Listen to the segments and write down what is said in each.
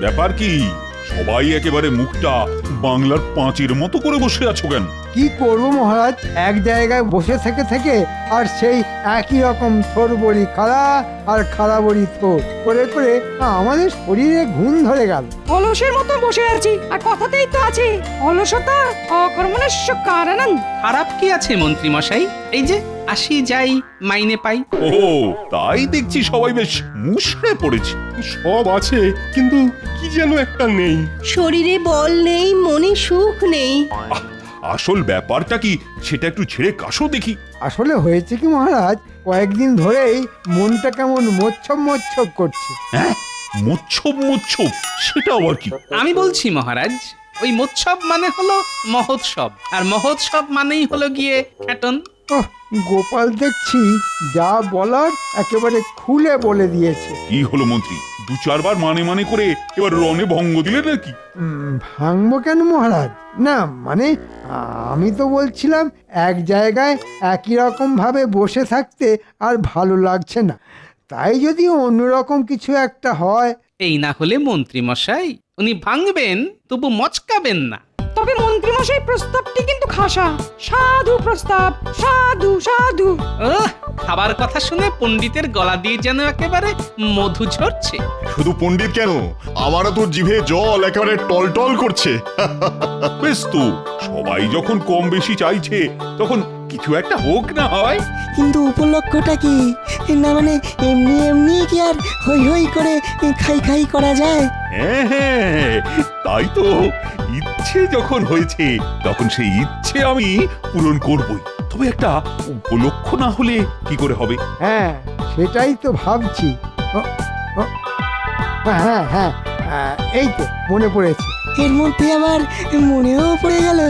ব্যাপার কি? সবাই একেবারে মুখটা বাংলার পাঁচের মতো করে বসে আছো কেন? কি করব মহারাজ, এক জায়গায় বসে থেকে থেকে আর সেই একই রকম থোর বড়ি খাড়া আর খাড়া বড়ি থোর করে করে আমাদের শরীরে ঘুম ধরে গেল। অলসের মতো বসে আছি, আর কথাতেই তো আছে অলসতা অকর্মণ্যস্য কারণং। খারাপ কি আছে মন্ত্রী মশাই? এই যে আসি যাই মাইনে পাই। ও তাই দেখছি সবাই বেশ মুষড়ে পড়েছে। সব আছে, কিন্তু কি যেন একটা নেই। শরীরে বল নেই, মনে সুখ নেই। আসল ব্যাপারটা কি সেটা একটু ছেড়ে কাশো দেখি। আসলে হয়েছে কি মহারাজ, কয়েকদিন ধরেই মনটা কেমন মোচ্ছব মোচ্ছব করছে। হ্যাঁ, মোচ্ছব মোচ্ছব, সেটা আবার কি? আমি বলছি মহারাজ, ওই মোৎসব মানে হলো মহোৎসব, আর মহোৎসব মানেই হলো গিয়ে খ্যাটন। ওহ, গোপাল দেখছি যা বলার একেবারে খুলে বলে দিয়েছে। কি হলো মন্ত্রী, দু চারবার মানে মানে করে এবার রণে ভঙ্গ দিলে নাকি? ভাঙবো কেন মহারাজ? না মানে আমি তো বলছিলাম এক জায়গায় একই রকম ভাবে বসে থাকতে আর ভালো লাগছে না, তাই যদি অন্যরকম কিছু একটা হয়। এই না হলে মন্ত্রী মশাই উনি ভাঙবেন তবু মচকাবেন না। তবে মন্ত্রীমশাই প্রস্তাবটি কিন্তু খাসা, সাধু প্রস্তাব, সাধু সাধু। খাবার কথা শুনে পণ্ডিতের গলা দিয়ে যেন একেবারে মধু ঝরছে। শুধু পণ্ডিত কেন, আমারও তো জিভে জল একেবারে টলটল করছে। বেশ তো, সবাই যখন কম বেশি চাইছে তখন কিছু একটা হোক না হয়। কিন্তু উপলক্ষটা কি? না মানে এমনি এমনি কি আর হই হই করে খাই খাই করা যায়? হ্যাঁ হ্যাঁ, তাই তো, ইচ্ছে যখন হয়েছে তখন সেই ইচ্ছে আমি পূরণ করবই। তবে একটা উপলক্ষ না হলে কি করে হবে? হ্যাঁ সেটাই তো ভাবছি। ও, ও, হ্যাঁ হ্যাঁ এই তো মনে পড়েছে। এর মধ্যে আবার মনেও পড়ে গেল,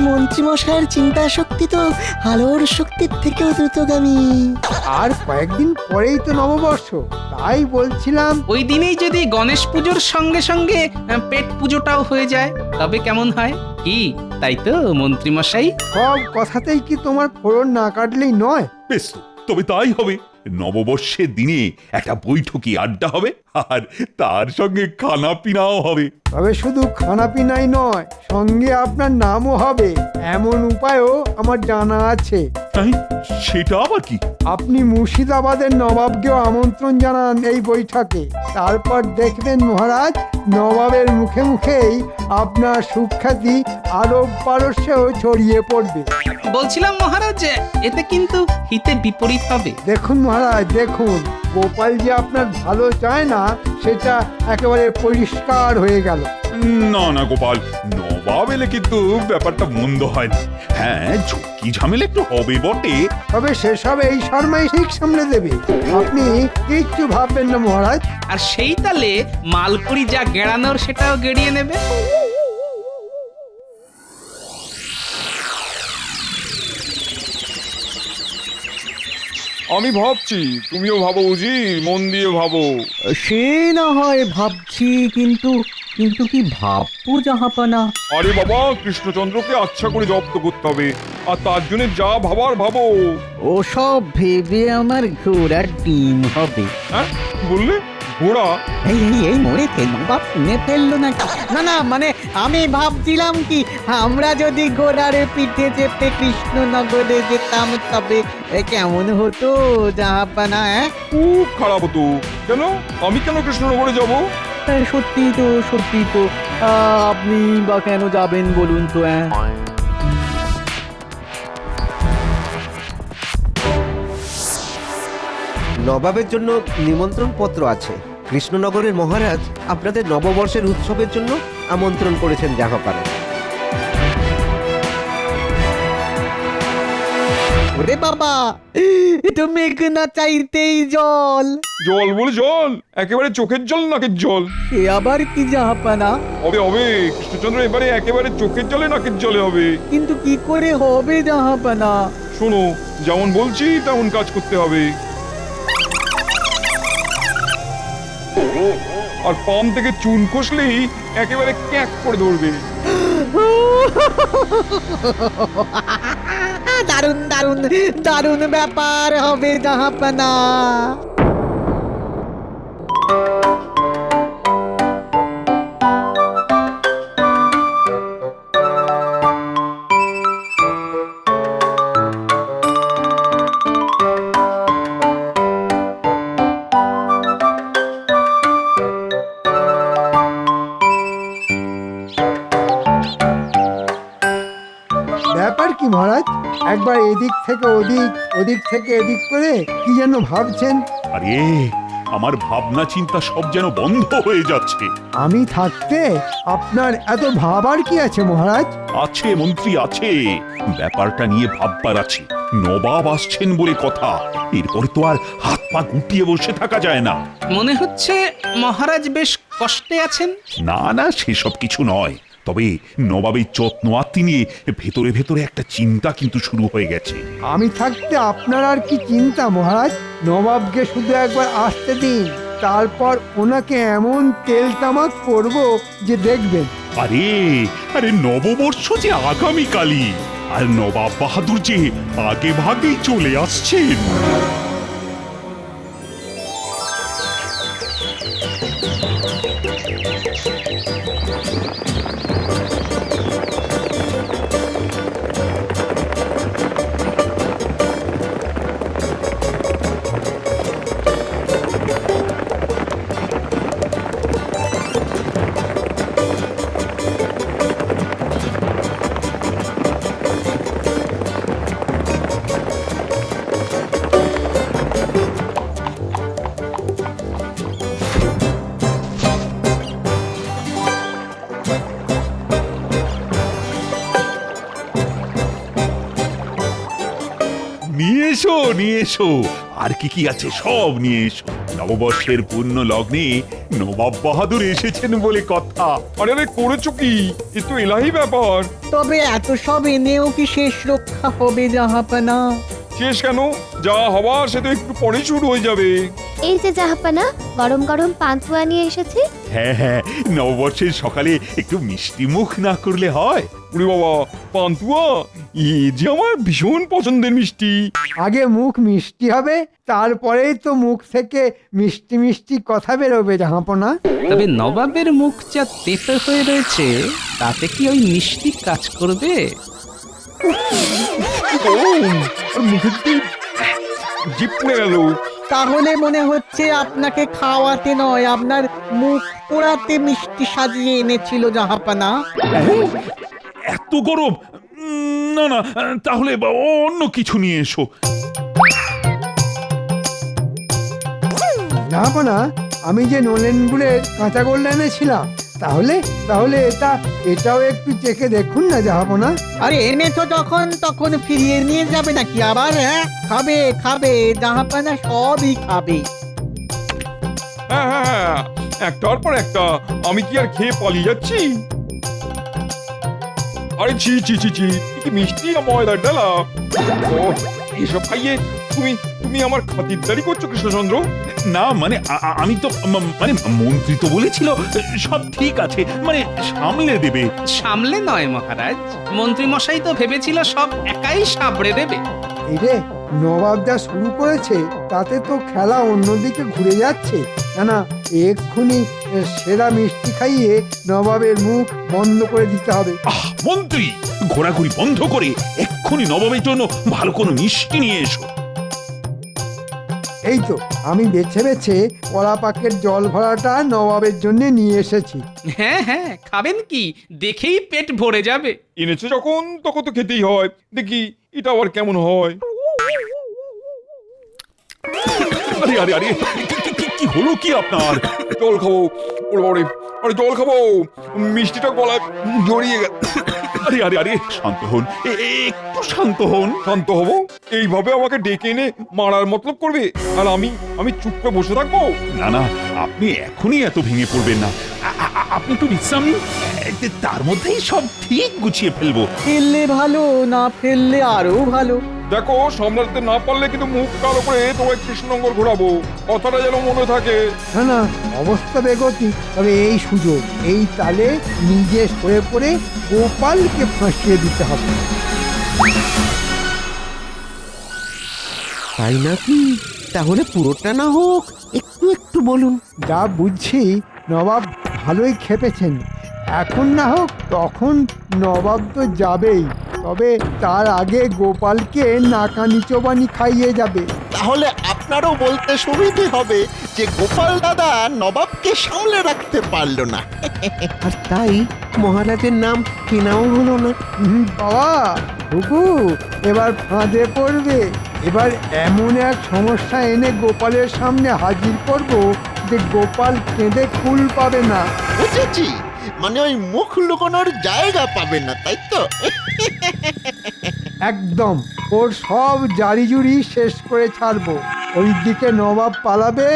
মন্ত্রীমশাইয়ের চিন্তা শক্তি তো আলোর শক্তির থেকেও দ্রুতগামী। আর কয়েকদিন পরেই তো নববর্ষ, তাই বলছিলাম ওই দিনেই যদি গণেশ পুজোর সঙ্গে সঙ্গে পেট পুজোটাও হয়ে যায় তবে কেমন হয়? কি তাই তো মন্ত্রী মশাই? সব কথাতেই কি তোমার ফোড়ন না কাটলেই নয়? বেশ তো, তবে তাই হবে। নববর্ষের দিনে একটা বৈঠকি আড্ডা হবে, আর তার সঙ্গে খানা পিনাও হবে। তবে শুধু খানাপিনাই নয়, সঙ্গে আপনার নামও হবে, এমন উপায়ও আমার জানা আছে। তাই সেটা আবার কি? আপনি মুর্শিদাবাদের নবাবকেও আমন্ত্রণ জানান এই বৈঠকে, তারপর দেখবেন মহারাজ নবাবের মুখে মুখেই আপনার সুখ্যাতি আরব পারস্যেও ছড়িয়ে পড়বে। বলছিলাম মহারাজ, এতে কিন্তু হিতে বিপরীত হবে। দেখুন মহারাজ দেখুন, গোপাল যে আপনার ভালো চায় না সেটা একেবারে পরিষ্কার হয়ে গেল। না না গোপাল, নবাব এলে কিন্তু ব্যাপারটা মন্দ হয় না। হ্যাঁ, ঝুঁকি ঝামেলা একটু হবে বটে। তবে সেসব এই শর্মাই ঠিক সামলে দেবে, আপনি কিচ্ছু ভাববেন না মহারাজ। আর সেই তালে মালপুরি যা গেড়ানোর সেটাও গেড়িয়ে নেবে। আমি ভাবছি, তুমিও ভাবো বুঝি, মন দিয়ে ভাবো। সে না হয় ভাবছি, কিন্তু কিন্তু কি ভাববো জাহাপানা? আরে বাবা, কৃষ্ণচন্দ্রকে আচ্ছা করে জব্দ করতে হবে, আর তার জন্য যা ভাবার ভাবো। ওসব ভেবে আমার ঘোড়ার ডিম হবে। হ্যাঁ কি বললে? ঘোড়া? এই এই এই মরে নবাব শুনে ফেললো নাকি? না না মানে আমি ভাবছিলাম কি, আমরা যদি ঘোড়ার পিঠে চেপে কৃষ্ণনগরে যেতাম তবে কেমন হতো জাহাপানা? খুব খারাপ হতো। কেন? আমি কেন কৃষ্ণনগরে যাব? সত্যি তো সত্যি তো, আপনি বা কেন যাবেন বলুন তো? নবাবের জন্য নিমন্ত্রণ পত্র আছে। কৃষ্ণনগরের মহারাজ আপনাদের নববর্ষের উৎসবের জন্য আমন্ত্রণ করেছেন জাহাপানা। ওরে বাবা, এটা মেঘ না চাইতেই জল। জল বলে জল? একেবারে চোখের জল, নাকের জল? সে আবার কি জাহাপানা? হবে হবে, কৃষ্ণচন্দ্র এবারে একেবারে চোখের জলে নাকের জলে হবে। কিন্তু কি করে হবে জাহাপানা? শোনো, যেমন বলছি তেমন কাজ করতে হবে। আর পাম থেকে চুন খসলেই একেবারে ক্যাক করে ধরবে। দারুণ দারুণ দারুণ ব্যাপার হবে জাহাপানা। মহারাজ? একবার এদিক থেকে ওদিক, ওদিক থেকে এদিক করে কি যেন ভাবছেন। আরে আমার ভাবনা চিন্তা সব যেন বন্ধ হয়ে যাচ্ছে। আমি থাকতে আপনার এত ভাবার কি আছে মহারাজ? আছে মন্ত্রী, আছে। ব্যাপারটা নিয়ে ভাববার আছে। নবাব আসছেন বলে কথা, এরপরে তো আর হাত পা গুটিয়ে বসে থাকা যায় না। মনে হচ্ছে মহারাজ বেশ কষ্টে আছেন। না না, সেসব কিছু নয়। তবে নবাবের যত্ন আত্মি নিয়ে ভেতরে ভেতরে একটা চিন্তা কিন্তু শুরু হয়ে গেছে। আমি থাকতে আপনার আর কি চিন্তা মহারাজ? নবাবকে শুধু একবার আসতে দিন, তারপর ওনাকে এমন তেল তামাক করব যে দেখবেন। আরে আরে নববর্ষ যে আগামীকালই, আর নবাব বাহাদুর যে আগে ভাগেই চলে আসছেন। নিয়ে এসো, নিয়ে এসো, আর কি কি আছে সব নিয়ে এসো। নববর্ষের পূর্ণ লগ্নে নবাব বাহাদুর এসেছেন বলে কথা। আরে আরে করেছো কি? এ তো এলাহি ব্যাপার। তবে এত সব এনেও কি শেষ রক্ষা হবে জাহাপানা? শেষ কেন? যা হবার সে তো একটু পরে শুরু হয়ে যাবে। এই যে জাহাপানা, গরম গরম পান্তুয়া নিয়ে এসেছি। হ্যাঁ হ্যাঁ, নববর্ষের সকালে একটু মিষ্টি মুখ না করলে হয়? উরে বাবা, পান্তুয়া এ যে আমার ভীষণ পছন্দের মিষ্টি। আগে মুখ মিষ্টি হবে, তারপরেই তো মুখ থেকে মিষ্টি মিষ্টি কথা বেরোবে জাহাপনা। তবে নবাবের মুখ যা তেতো হয়ে রয়েছে, তাতে কি ওই মিষ্টি কাজ করবে? আর মুখের জিপ পুড়ে গেল। তাহলে মনে হচ্ছে আপনাকে খাওয়াতে নয়, আপনার মুখ পোড়াতে মিষ্টি সাজিয়ে এনেছিল জাহাপানা। এত গরম? না না, তাহলে অন্য কিছু নিয়ে এসো। জাহাপনা, আমি যে নলেন গুড়ের কাঁচা গোল্ড এনেছিলাম, তাহলে তাহলে এটাও একটু চেখে দেখুন না জাহাপনা। আরে এনেছো যখন তখন ফিরিয়ে নিয়ে যাবে নাকি আবার? হ্যাঁ, খাবে খাবে, জাহাপানা সবই খাবে। হ্যাঁ হ্যাঁ হ্যাঁ, একটার পর একটা। আমি কি আর খেয়ে পালিয়ে যাচ্ছি? আরে ছি ছি ছি ছি, কি মিষ্টি না ময়দার ডালা। ও, এসব খাইয়ে তুমি তুমি আমার খাতিরদারি করছো কৃষ্ণচন্দ্র? না মানে আমি তো মানে মন্ত্রী তো বলেছিল সব ঠিক আছে, মানে সামলে দেবে। সামলে নয় মহারাজ, মন্ত্রী মশাই তো ভেবেছিল সব একাই সাবড়ে দেবে। এই রে, নবাব যা শুরু করেছে তাতে তো খেলা অন্যদিকে ঘুরে যাচ্ছে। না না, এক্ষুনি সেরা মিষ্টি খাইয়ে নবাবের মুখ বন্ধ করে দিতে হবে। মন্ত্রী, ঘোরাঘুরি বন্ধ করে এক্ষুনি নবাবের জন্য ভালো কোনো মিষ্টি নিয়ে এসো। এই তো আমি বেছে বেছে কলা পাকের জল ভরাটা নবাবের জন্য নিয়ে এসেছি। হ্যাঁ হ্যাঁ, খাবেন কি? দেখেই পেট ভরে যাবে। এনেছো যখন তখন তো খেতেই হয়। দেখি এটা আবার কেমন হয়। আরে আরে আরে, কি হলো কি আপনার? জল খাবো। ওরে বাবারে, আরে জল খাবো। মিষ্টিটা গলায় জড়িয়ে গেল। আরে আরে আরে, শান্ত হন, একটু শান্ত হন। শান্ত হবো? এইভাবে আমাকে ডেকে এনে মারার মতলব করবে? আর আমি চুপ করে বসে থাকবো? না না, আপনি এখনই এত ভেঙে পড়বেন না। আপনি একটু বিশ্রাম নিন, তার মধ্যেই সব ঠিক গুছিয়ে ফেলবো। ফেললে ভালো, না ফেললে আরো ভালো। দেখো, সামলাতে না পারলে কিন্তু মুখ কালো করে তোমায় কৃষ্ণনগর ঘোরাবো। কথাটা যেন মনে থাকে। না না, অবস্থা বেগতি। তবে এই সুযোগ, এই তালে নিজে সরে পড়ে গোপালকে ফাঁসিয়ে দিতে হবে। তাই নাকি? তাহলে পুরোটা না হোক, একটু একটু বলুন। যা বুঝছি নবাব ভালোই খেপেছেন। এখন না হোক তখন নবাব তো যাবেই, তবে তার আগে গোপালকে নাকানি চোবানি খাইয়ে যাবে। তাহলে আপনারও বলতে সুবিধে হবে যে গোপাল দাদা নবাবকে সামলে রাখতে পারলো না। আর তাই মহারাজের নাম কেনাও হলো না। বাবা হুকু এবার ফাঁদে পড়বে। এবার এমন এক সমস্যা এনে গোপালের সামনে হাজির করব যে গোপাল কেঁদে কুল পাবে না। বুঝেছি, মানে ওই মুখ লুকোনোর জায়গা পাবে না, তাই তো? একদম ওর সব জারিজুরি শেষ করে ছাড়বো। ওইদিকে নবাব পালাবে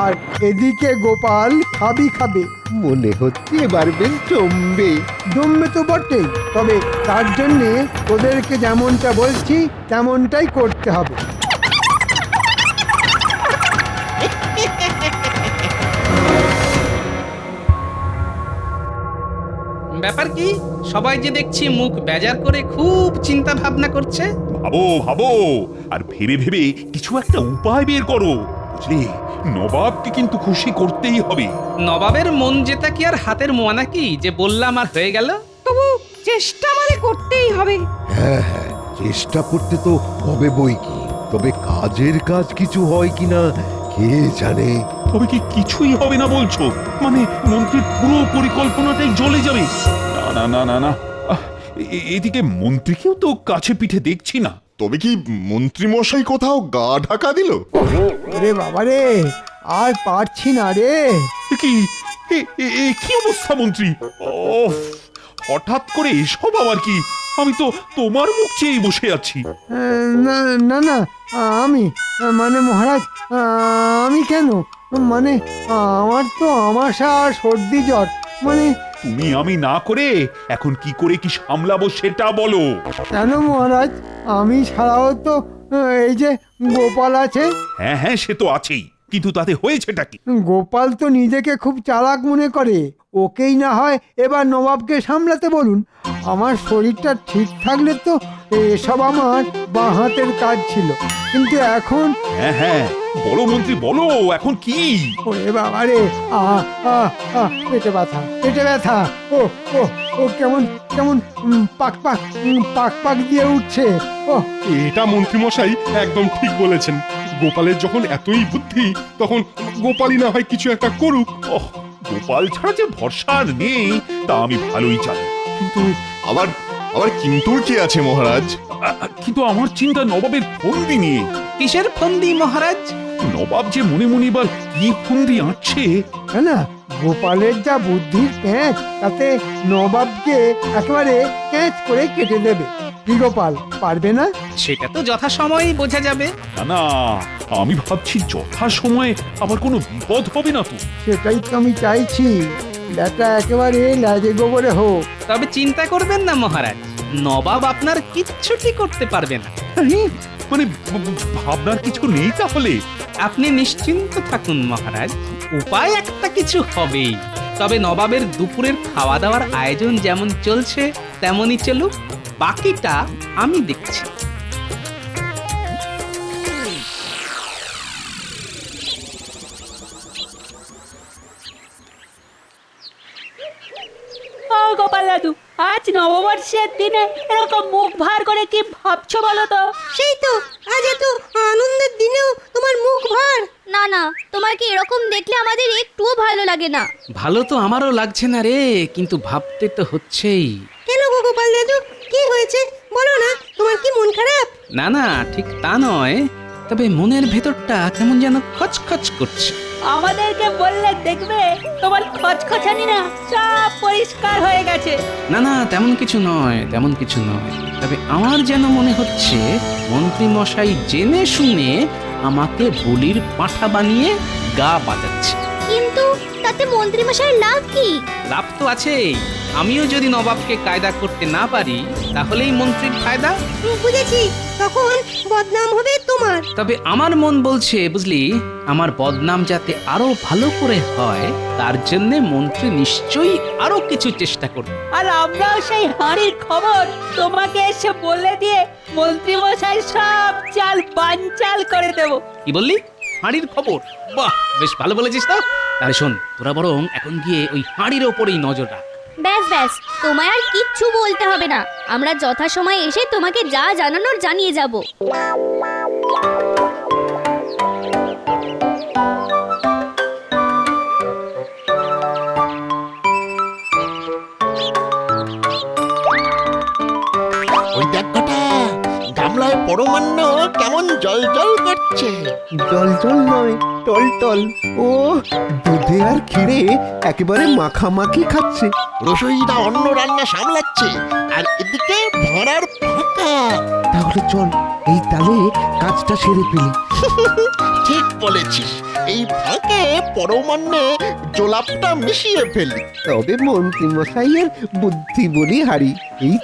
আর এদিকে গোপাল খাবে। মনে হচ্ছে এবার বেশ জমবে। জমবে তো বটেই, তবে তার জন্যে ওদেরকে যেমনটা বলছি তেমনটাই করতে হবে। ব্যাপার কি সবাই যে দেখছি মুখ বেজার করে খুব চিন্তা ভাবনা করছে। ভাবো ভাবো আর ভেবে ভেবে কিছু একটা উপায় বের করো, বুঝলে? নবাবকে কিন্তু খুশি করতেই হবে। নবাবের মন জেতা কি আর হাতের মোয়া নাকি যে বললাম আর হয়ে গেল? তবু চেষ্টা মানে করতেই হবে। হ্যাঁ হ্যাঁ, চেষ্টা করতে তো হবে বই কি, তবে কাজের কাজ কিছু হয় কিনা কে জানে। তবে কি কিছুই হবে না বলছো? মানে মন্ত্রীর পুরো পরিকল্পনাটাই জ্বলে যাবে? না না না না না, এদিকে মন্ত্রীকেও তো কাছে পিঠে দেখছি না। তবে কি মন্ত্রী মশাই কোথাও গা ঢাকা দিল? ওরে বাবা রে, আর পারছি না রে। কি কি অবস্থা মন্ত্রী? ওফ, হঠাৎ করে এসব আবার কি? আমি তো তোমার মুখ চেয়েই বসে আছি। না না না, আমি মানে মহারাজ, আমি কেন? মানে আমার তো আমাশা আর সর্দি জ্বর। মানে তুমি আমি না করে এখন কি করে কি সামলাবো সেটা বলো। কেন মহারাজ, আমি ছাড়াও তো এই যে গোপাল আছে। হ্যাঁ হ্যাঁ, সে তো আছেই, কিন্তু তাতে হয়েছেটা কি? গোপাল তো নিজেকে খুব চালাক মনে করে। ওকেই না হয় এবার নবাবকে সামলাতে বলুন। আমার শরীরটা ঠিক থাকলে তো এসব আমার বাঁ হাতের কাজ ছিল, কিন্তু এখন হ্যাঁ হ্যাঁ, বলো মন্ত্রী বলো, এখন কি? ওরে বাবা রে, পেটে ব্যথা। ও ও ও কেমন কেমন পাক পাক দিয়ে উঠছে। ও এটা মন্ত্রী মশাই একদম ঠিক বলেছেন। গোপালের যখন এতই বুদ্ধি, তখন গোপালই না হয় কিছু একটা করুক। ওহ, গোপাল ছাড়া যে ভরসা আর নেই তা আমি ভালোই জানি, কিন্তু আবার কিন্তু কি আছে মহারাজ? কিন্তু আমার চিন্তা নবাবের ফন্দি নিয়ে। কিসের ফন্দি মহারাজ? নবাব যে মনে মনে এবার কি ফন্দি আঁটছে। না, গোপালের যা বুদ্ধির প্যাঁচ, তাতে নবাবকে একেবারে ক্যাচ করে কেটে দেবে। কি গোপাল পারবে না? সেটা তো যথাসময়েই বোঝা যাবে। না না, আমি ভাবছি যথা সময়ে আবার কোনো বিপদ হবে না তো। সেটাই তো আমি চাইছি, ব্যাটা একেবারে লাজে গোবরে হোক। তবে চিন্তা করবেন না মহারাজ, নবাব আপনার কিচ্ছুটি করতে পারবে না। মানে ভাবনার কিছু নেই তাহলে? আপনি নিশ্চিন্ত থাকুন মহারাজ, উপায় একটা কিছু হবেই। তবে নবাবের দুপুরের খাওয়া দাওয়ার আয়োজন যেমন চলছে তেমনই চলুক, বাকিটা আমি দেখছি। গোপাল দাদু, আজ নববর্ষের দিনে এরকম মুখ ভার করে কি ভাবছো বলো তো? সেই তো, আজ এত আনন্দের দিনেও তোমার মুখ ভার। না না, তোমার কি এরকম দেখলে আমাদের একটুও ভালো লাগে না। ভালো তো আমারও লাগছে না রে, কিন্তু ভাবতে তো হচ্ছেই। কেন গো গোপাল দাদু, কি হয়েছে বলো না? তোমার কি মন খারাপ? না না, ঠিক তা নয়, তবে মনের ভেতরটা কেমন যেন খচখচ করছে। আমাদেরকে বললে দেখবে তোমার খচখচানি না সব পরিষ্কার হয়ে গেছে। না না, তেমন কিছু নয়, তেমন কিছু নয়। তবে আমার যেন মনে হচ্ছে মন্ত্রী মশাই জেনে শুনে আমাকে বলির পাঁঠা বানিয়ে গা বাজাচ্ছে। কিন্তু তাতে মন্ত্রী মশাইয়ের লাভ কি? লাভ তো আছেই। আমিও যদি নবাবকে কায়দা করতে না পারি তাহলেই মন্ত্রীর ফায়দা। বুঝেছি, তখন বদনাম হবে তোমার। তবে আমার মন বলছে বুঝলি, আমার বদনাম যাতে আরো ভালো করে হয় তার জন্য মন্ত্রী নিশ্চয়ই আরো কিছু চেষ্টা করবে। আর আমরাও সেই হাঁড়ির খবর তোমাকে এসে বলে দিয়ে মন্ত্রী মশাই সব চাল বানচাল করে দেব। কি বললি? হাঁড়ির খবর? বাহ, বেশ ভালো বলেছিস তো। তাহলে শোন, তোরা বরং এখন গিয়ে ওই হাঁড়ির ওপরেই নজর রাখ। ব্যাস, তোমায় আর কিচ্ছু বলতে হবে না। আমরা যথাসময়ে এসে তোমাকে যা জানানোর জানিয়ে যাব। পরমান্ন কেমন জল জল করছে। জল জল নয়, টল টল। ও দুধে আর ক্ষীরে একেবারে মাখামাখি খাচ্ছে। রসইদা অন্য রান্না সামলাচ্ছে, আর এদিকে ভাড়ার ফাঁকা। তাহলে চল এই তালে কাজটা সেরে ফেলি। ঠিক বলেছিস, এই ফাঁকে পরমান্নে জোলাপটা মিশিয়ে ফেলি। তবে মন্ত্রী মশাইয়ের বুদ্ধি বলি হারি, এই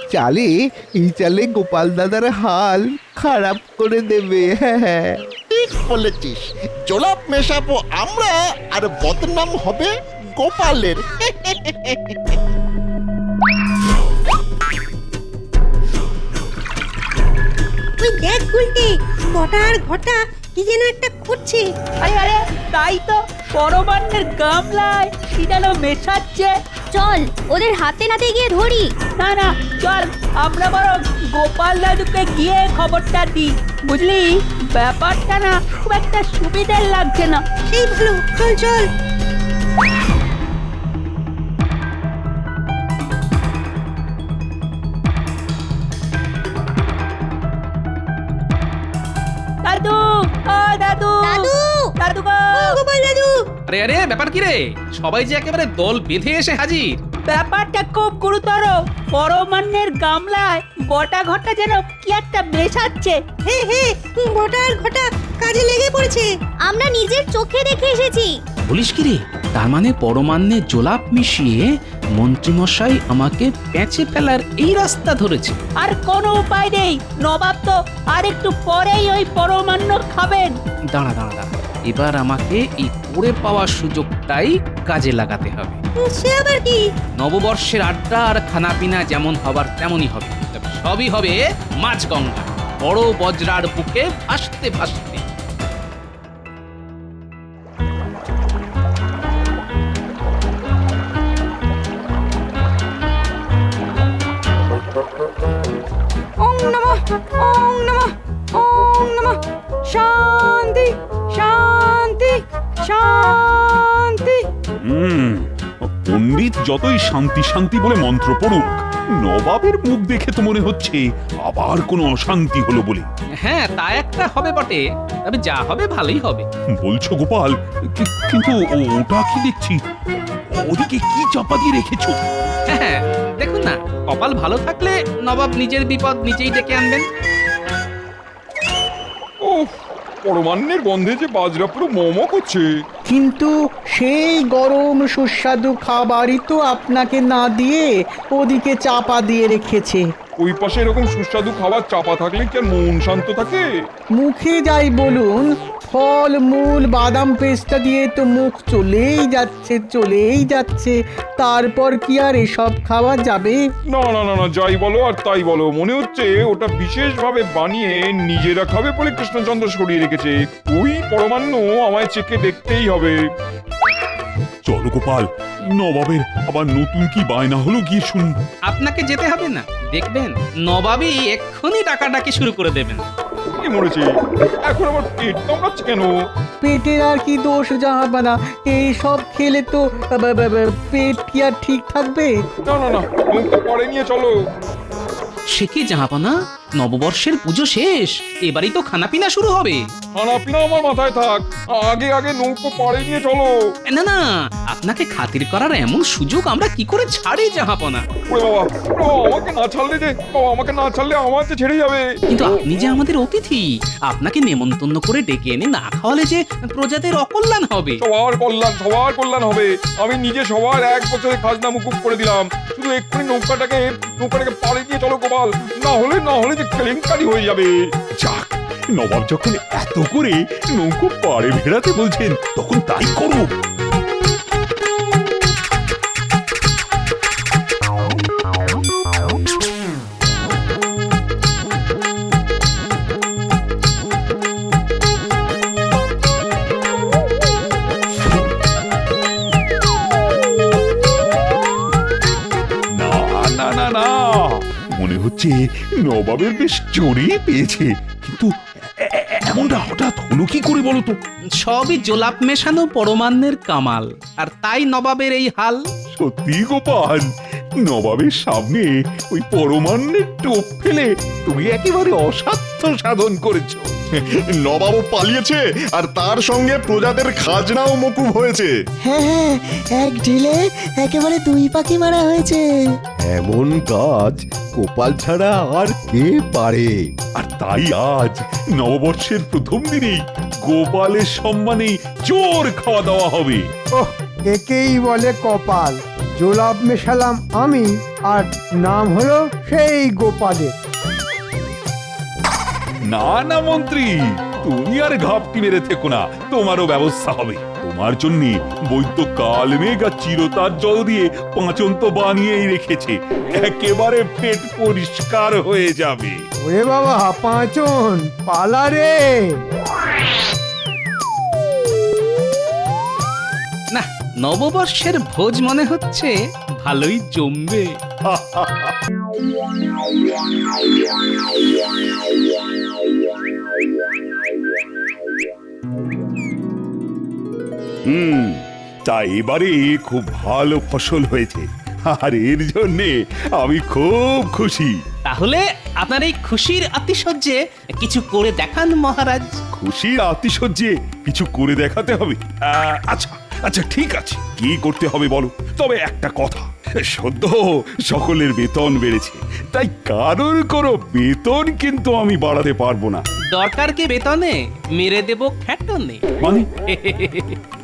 চালে গোপাল দাদার হাল খারাপ করে দেবে। হ্যাঁ, ঠিক বলেছিস, জোলাপ মেশাবো আমরা, আর বদনাম হবে গোপালের। ওই দেখ গুলটে, বটা আর ঘটা কি যেন একটা করছে। আরে আরে তাই তো, পরমান্নের গামলায় কি যেন মেশাচ্ছে। চল ওদের হাতে নাতে গিয়ে ধরি। না না, চল আমরা বরং গোপাল দাদুকে গিয়ে খবরটা দিই। বুঝলি, ব্যাপারটা না খুব একটা সুবিধার লাগছে না। সেই ভালো, চল চল। দাদু, ও দাদু, দাদু! দাদু গো! গোপাল দাদু, আরে আরে ব্যাপার কি রে, সবাই যে একেবারে দল বেঁধে এসে হাজির। ব্যাপারটা খুব গুরুতর। পরমান্নের গামলায় বটা ঘটা যেন কি একটা মেশাচ্ছে। হে হে, বটা আর ঘটা কাজে লেগে পড়েছে। আমরা নিজের চোখে দেখে এসেছি। বলিস কি রে, তার মানে পরমান্নে জোলাপ মিশিয়ে মন্ত্রীমশাই আমাকে পেঁচে ফেলার এই রাস্তা ধরেছে। আর কোনো উপায় নেই, নবাব তো আর একটু পরেই ওই পরমান্ন খাবেন। দাঁড়া দাঁড়া দাঁড়া, এবার আমাকে এই পড়ে পাওয়া সুযোগটাই কাজে লাগাতে হবে। সে আবার কি? নববর্ষের আড্ডা আর খানাপিনা যেমন হবার তেমনই হবে, তবে সবই হবে মাছ গঙ্গা, বড় বজরার বুকে ভাসতে ভাসতে। ওং নমঃ, ওং নমঃ, ওং নমঃ। শান্তি, শান্তি, শান্তি। পণ্ডিত যতই শান্তি শান্তি বলে মন্ত্র পড়ুক, নবাবের মুখ দেখে তো মনে হচ্ছে আবার কোনো অশান্তি হলো বলে। হ্যাঁ, তা একটা হবে বটে, তবে যা হবে ভালোই হবে। বলছো গোপাল, কিন্তু ওটা কি দেখছি? ওদিকে কি চাপা দিয়ে রেখেছো? হ্যাঁ, দেখুন না, কপাল ভালো থাকলে নবাব নিজের বিপদ নিজেই ডেকে আনবেন। ও পরমান্নের গন্ধে যে বাজরা পুরো মোমো করছে। কিন্তু সেই গরম সুস্বাদু খাবারই তো আপনাকে না দিয়ে ওদিকে চাপা দিয়ে রেখেছে। ওই পাশে এরকম সুস্বাদু খাবার চাপা থাকলে কি আর মন শান্ত থাকে? মুখে যাই বলুন, ফল মূল বাদাম পেস্টা দিয়ে তো মুখ চলেই যাচ্ছে, তারপর কি আর এসব খাওয়া যাবে? না না না না, যাই বলো আর তাই বলো, মনে হচ্ছে ওটা বিশেষভাবে বানিয়ে নিজেরা খাবে বলে কৃষ্ণচন্দ্র সরিয়ে রেখেছে। ওই পরমান্ন আমায় চেখে দেখতেই হবে। চলো গোপাল, নবাবের আবার নতুন কি বায়না হলো গিয়ে শুন। আপনাকে যেতে হবে না, দেখবেন নবাবই এক্ষুনি ডাকাডাকি শুরু করে দেবেন। কি মরেছে এখন, আবার পেট কামড়াচ্ছে কেন? পেটের আর কি দোষ জাহাপানা, এই সব খেলে তো পেট কি আর ঠিক থাকবে? না না না, মুখটা পরে নিয়ে চলো। সে কি জাহাপনা, নববর্ষের পুজো শেষ, এবারই তো খানাপিনা শুরু হবে। খানাপিনা আমার মাথায় থাক, আগে আগে নৌকো পাড়ে নিয়ে চলো। না না, আপনাকে খাতির করার এমন সুযোগ আমরা কি করে ছাড়ি জাহাপনা। ওরে বাবা, আমাকে না ছাড়লে যে, আমাকে না ছাড়লে আমার যে ছেড়ে যাবে। কিন্তু আপনি যে আমাদের অতিথি, আপনাকে নেমন্তন্ন করে ডেকে এনে না খাওয়ালে যে প্রজাদের অকল্যাণ হবে। সবার কল্যাণ হবে। আমি নিজে সবার 1 বছরের খাজনা মুকুব করে দিলাম। শুধু এক্ষুনি নৌকাটাকে পাড়ে নিয়ে চলো গোপাল, না হলে যে কেলেঙ্কারি হয়ে যাবে। যাক, নবাব যখন এত করে নৌকো পাড়ে ভেড়াতে বলছেন, তখন তাই করো। না না না, মনে হচ্ছে নবাবের বেশ জোরেই পেয়েছে, কিন্তু এমনটা হঠাৎ হলো কি করে বলো তো? সবই জোলাপ মেশানো পরমান্নের কামাল, আর তাই নবাবের এই হাল। সত্যি গোপাল, নবাবের সামনে ওই পরমান্নের টোপ ফেলে তুমি একেবারে অসাধ্য স্বাস্থ্য সাধন করেছো। নবাবও পালিয়েছে আর তার সঙ্গে প্রজাদের খাজনাও মকুব হয়েছে। হ্যাঁ হ্যাঁ, এক ঢিলে একেবারে 2 পাখি মারা হয়েছে। এমন কাজ গোপাল ছাড়া আর কে পারে? আর তাই আজ নববর্ষের প্রথম দিনেই গোপালের সম্মানে জোর খাওয়া দাওয়া হবে। ওহ, একেই বলে কপাল। জোলাপ মেশালাম আমি, আর নাম হলো সেই গোপালের। না না মন্ত্রী, তুমি আর ঘাপটি মেরে থেকো না, তোমারও ব্যবস্থা হবে। তোমার জন্য বৈদ্য কালমেঘ আর চিরতার জল দিয়ে পাঁচন্ত বানিয়েই রেখেছে, একেবারে পেট পরিষ্কার হয়ে যাবে। ওরে বাবা, পাঁচন পালা রে। না, নববর্ষের ভোজ মনে হচ্ছে ভালোই জমবে। তা এবারে খুব ভালো ফসল হয়েছে, আর এর জন্যে আমি খুব খুশি। তাহলে আপনার এই খুশির আতিশয্যে কিছু করে দেখান মহারাজ। খুশির আতিশয্যে কিছু করে দেখাতে হবে? আচ্ছা আচ্ছা, ঠিক আছে, কি করতে হবে বলো। তবে একটা কথা, সদ্য সকলের বেতন বেড়েছে, তাই কারোর কোনো বেতন কিন্তু আমি বাড়াতে পারবো না। দরকার কি বেতনে, মেরে দেব খ্যাটনে। মানে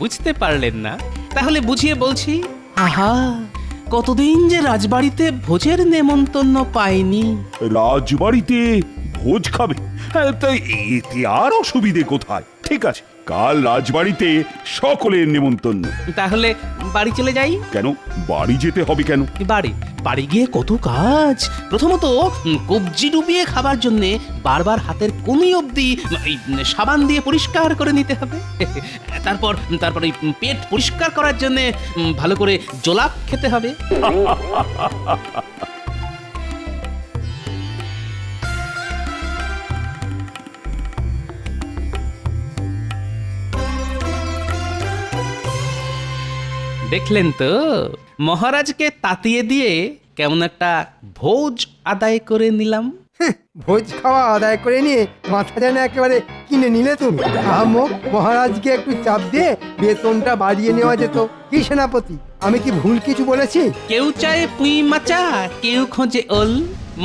বুঝতে পারলেন না? তাহলে বুঝিয়ে বলছি। আহা, কতদিন যে রাজবাড়িতে ভোজের নেমন্তন্ন পাইনি। রাজবাড়িতে ভোজ খাবে? তাই এতে আর অসুবিধে কোথায়? ঠিক আছে, কাল রাজবাড়িতে সকলের নেমন্তন্ন। তাহলে বাড়ি চলে যাই। কেন বাড়ি যেতে হবে কেন? বাড়ি গিয়ে কত কাজ। প্রথমত কবজি ডুবিয়ে খাবার জন্য বারবার হাতের কোনি অবধি সাবান দিয়ে পরিষ্কার করে নিতে হবে। তারপর এই পেট পরিষ্কার করার জন্য ভালো করে জোলাপ খেতে হবে। দেখলেন তো, মহারাজকে তাতিয়ে দিয়ে কেমন একটা ভোজ আদায় করে নিলাম। ভোজ খাওয়া আদায় করে নিয়ে মাথা যেন একেবারে কিনে নিলে তুমি। আহমক, মহারাজকে একটু চাপ দিয়ে বেতনটা বাড়িয়ে নেওয়া যেত। কি সেনাপতি, আমি কি ভুল কিছু বলেছি? কেউ চায় পুঁই মাচা, কেউ খোঁজে ওল,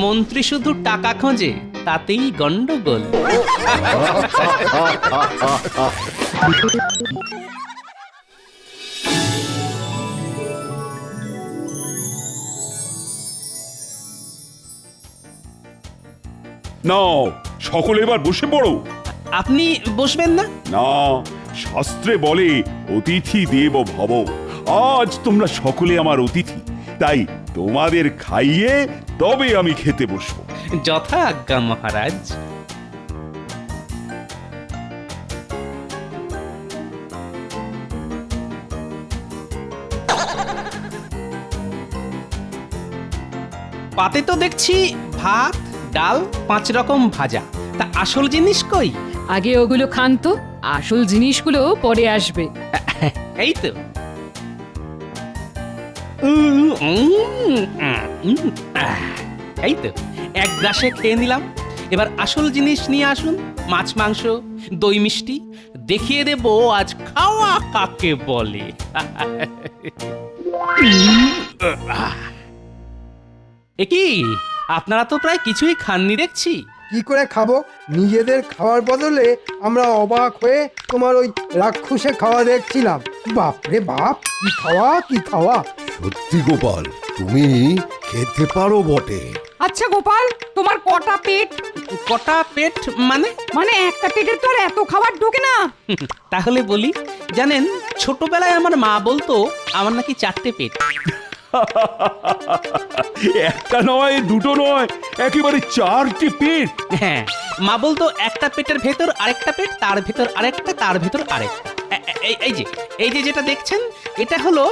মন্ত্রী শুধু টাকা খোঁজে, তাতেই গন্ডগোল। নাও, সকলে এবার বসে পড়ো। আপনি বসবেন না? না, শাস্ত্রে বলে অতিথি দেব ভব। আজ তোমরা সকলে আমার অতিথি, তাই তোমাদের খাইয়ে তবে আমি খেতে বসবো। যথা আজ্ঞা মহারাজ। পাতে তো দেখছি ভাত, ডাল, 5 রকম ভাজা। তা আসল জিনিস কই? আগে ওগুলো খান তো, আসল জিনিসগুলো পরে আসবে। এই তো। এই তো, এক গ্রাসে খেয়ে নিলাম। এবার আসল জিনিস নিয়ে আসুন, মাছ, মাংস, দই, মিষ্টি। দেখিয়ে দেব আজ খাওয়া কাকে বলে। কি আপনারা তো প্রায় কিছুই খাননি দেখছি। কি করে খাবো? নিজেদের খাওয়ার বদলে আমরা অবাক হয়ে তোমার ওই রাক্ষসে খাওয়া দেখছিলাম। বাপরে বাপ, কি খাওয়া কি খাওয়া! সত্যি গোপাল, তুমি খেতে পারো বটে। আচ্ছা গোপাল, তোমার কটা পেট? কটা পেট মানে? মানে একটা পেটের তো আর এত খাবার ঢোকে না। তাহলে বলি, জানেন ছোটবেলায় আমার মা বলতো আমার নাকি 4টে পেট। একটা নয়, দুটো নয়, একেবারে 4টে পেট। হ্যাঁ, মা বলতো একটা পেটের ভেতর আরেকটা পেট, তার ভেতর আরেকটা, তার ভেতর আরেকটা। এই যে যেটা দেখছেন, এটা হলো